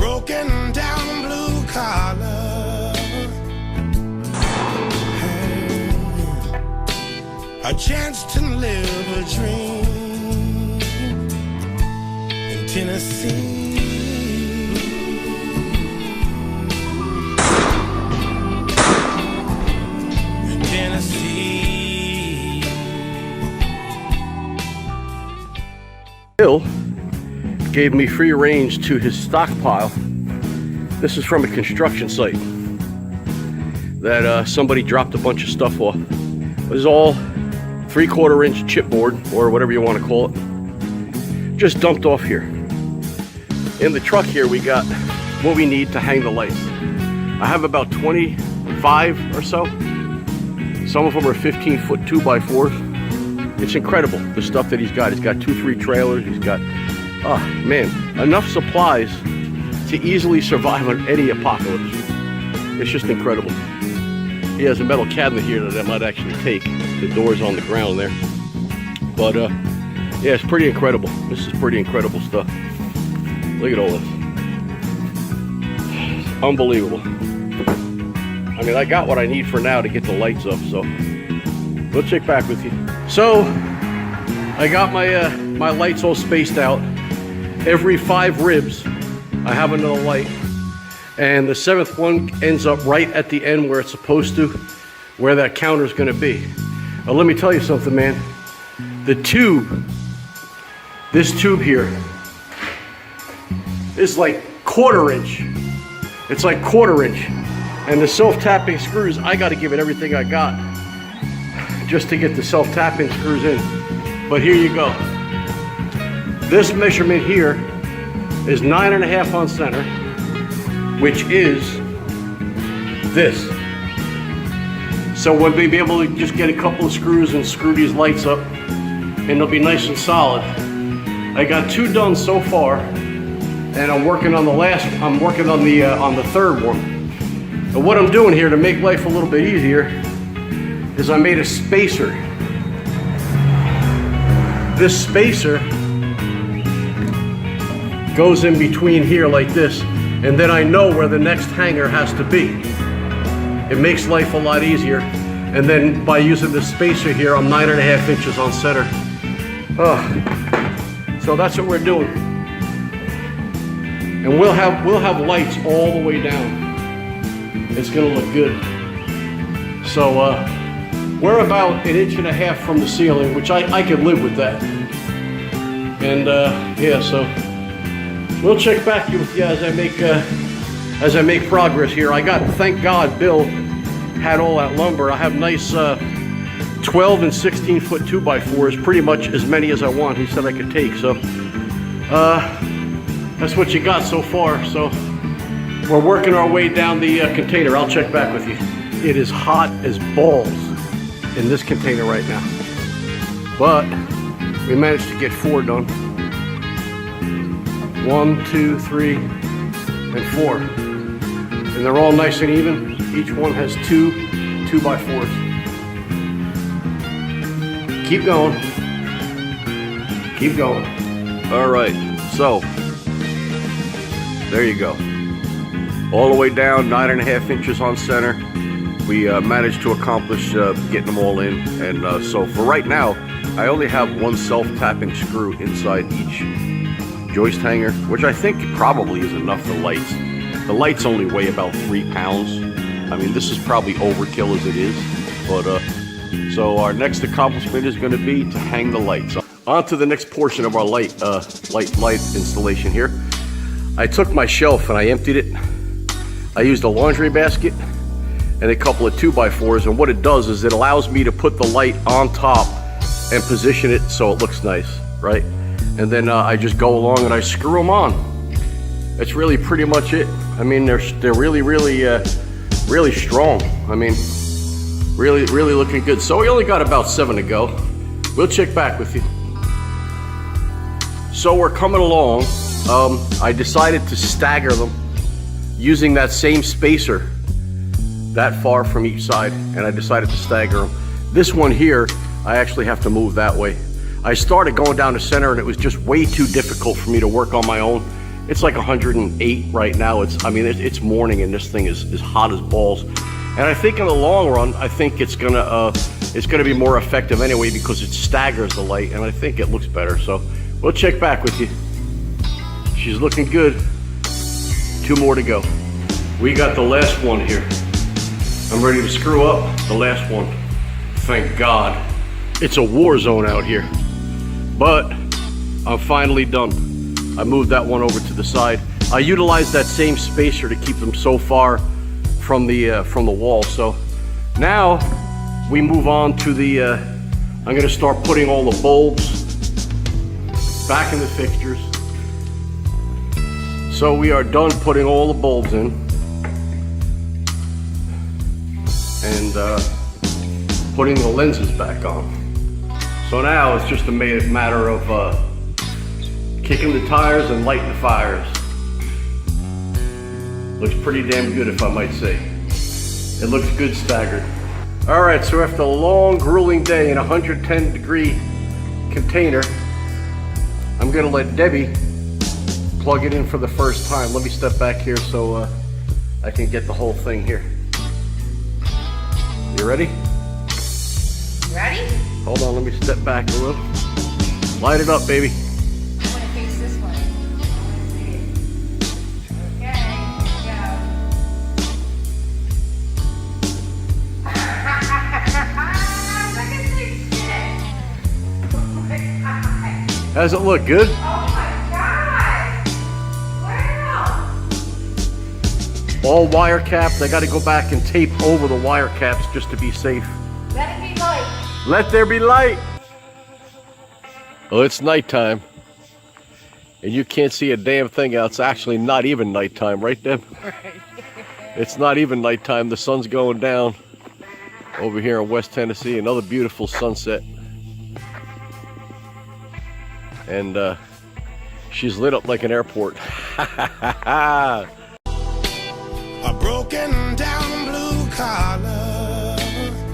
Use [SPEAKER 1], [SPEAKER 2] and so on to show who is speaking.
[SPEAKER 1] broken down blue collar, a chance to live a dream in Tennessee. In Tennessee.
[SPEAKER 2] Bill gave me free range to his stockpile. This is from a construction site that somebody dropped a bunch of stuff off. It was all 3/4 inch chipboard, or whatever you want to call it, just dumped off here. In the truck here we got what we need to hang the lights. I have about 25 or so. Some of them are 15-foot 2x4s. It's incredible, the stuff that he's got. He's got 2-3 trailers. He's got, oh man, enough supplies to easily survive on any apocalypse. It's just incredible. He has a metal cabinet here that I might actually take. The door's on the ground there. But yeah, it's pretty incredible. This is pretty incredible stuff. Look at all this. It's unbelievable. I mean, I got what I need for now to get the lights up, so we'll check back with you. So I got my lights all spaced out. Every 5 ribs I have another light, and the 7th one ends up right at the end where it's supposed to, where that counter is going to be. Now let me tell you something, man. The tube, this tube here, is like 1/4 inch. It's like 1/4 inch. And the self-tapping screws, I got to give it everything I got just to get the self-tapping screws in. But here you go. This measurement here is 9.5 on center, which is this. So we'll be able to just get a couple of screws and screw these lights up, and they'll be nice and solid. I got 2 done so far, and I'm working on the last. I'm working on the 3rd one. And what I'm doing here to make life a little bit easier is I made a spacer. This spacer goes in between here like this, and then I know where the next hanger has to be. It makes life a lot easier. And then by using the spacer here, I'm 9.5 inches on center. So that's what we're doing. And we'll have lights all the way down. It's gonna look good. So we're about 1.5 inches from the ceiling, which I could live with that. And yeah, so we'll check back with you as I make progress here. I got, thank God, Bill had all that lumber. I have nice 12 and 16-foot 2x4s, pretty much as many as I want. He said I could take. So that's what you got so far. So we're working our way down the container. I'll check back with you. It is hot as balls in this container right now, but we managed to get 4 done. 1, 2, 3, and 4, and they're all nice and even. Each one has 2 2x4s. Keep going. Keep going. All right, so there you go. All the way down, 9.5 inches on center. We managed to accomplish getting them all in. And so for right now, I only have 1 self-tapping screw inside each joist hanger, which I think probably is enough for lights. The lights only weigh about 3 pounds. I mean, this is probably overkill as it is. But so our next accomplishment is going to be to hang the lights. On to the next portion of our light installation here. I took my shelf and I emptied it. I used a laundry basket and a couple of 2x4s, and what it does is it allows me to put the light on top and position it so it looks nice, right? And then I just go along and I screw them on. That's really pretty much it. I mean, they're really strong. I mean, really looking good. So we only got about 7 to go. We'll check back with you. So we're coming along. I decided to stagger them using that same spacer that far from each side, and I decided to stagger them. This one here, I actually have to move that way. I started going down the center and it was just way too difficult for me to work on my own. It's like 108 right now. It's morning and this thing is hot as balls. And I think in the long run, I think it's gonna be more effective anyway because it staggers the light, and I think it looks better. So we'll check back with you. She's looking good. 2 more to go. We got the last one here. I'm ready to screw up the last one. Thank God. It's a war zone out here. But I'm finally done. I moved that one over to the side. I utilized that same spacer to keep them so far from the wall. So now we move on to the, I'm gonna start putting all the bulbs back in the fixtures. So we are done putting all the bulbs in. And putting the lenses back on. So now it's just a matter of kicking the tires and lighting the fires. Looks pretty damn good, if I might say. It looks good staggered. All right, so after a long, grueling day in a 110-degree container, I'm gonna let Debbie plug it in for the first time. Let me step back here so I can get the whole thing here. You ready?
[SPEAKER 3] Ready?
[SPEAKER 2] Hold on, let me step back a little. Light it up, baby.
[SPEAKER 3] I want to face this one. Okay, here we go.
[SPEAKER 2] Does it look good?
[SPEAKER 3] Oh my God! Wow!
[SPEAKER 2] All wire capped. I got to go back and tape over the wire caps just to be safe.
[SPEAKER 3] Let it be light.
[SPEAKER 2] Let there be light. Well, it's nighttime. And you can't see a damn thing out. It's actually not even nighttime, right, Deb?
[SPEAKER 3] Right.
[SPEAKER 2] It's not even nighttime. The sun's going down over here in West Tennessee. Another beautiful sunset. And she's lit up like an airport.
[SPEAKER 1] A broken down blue collar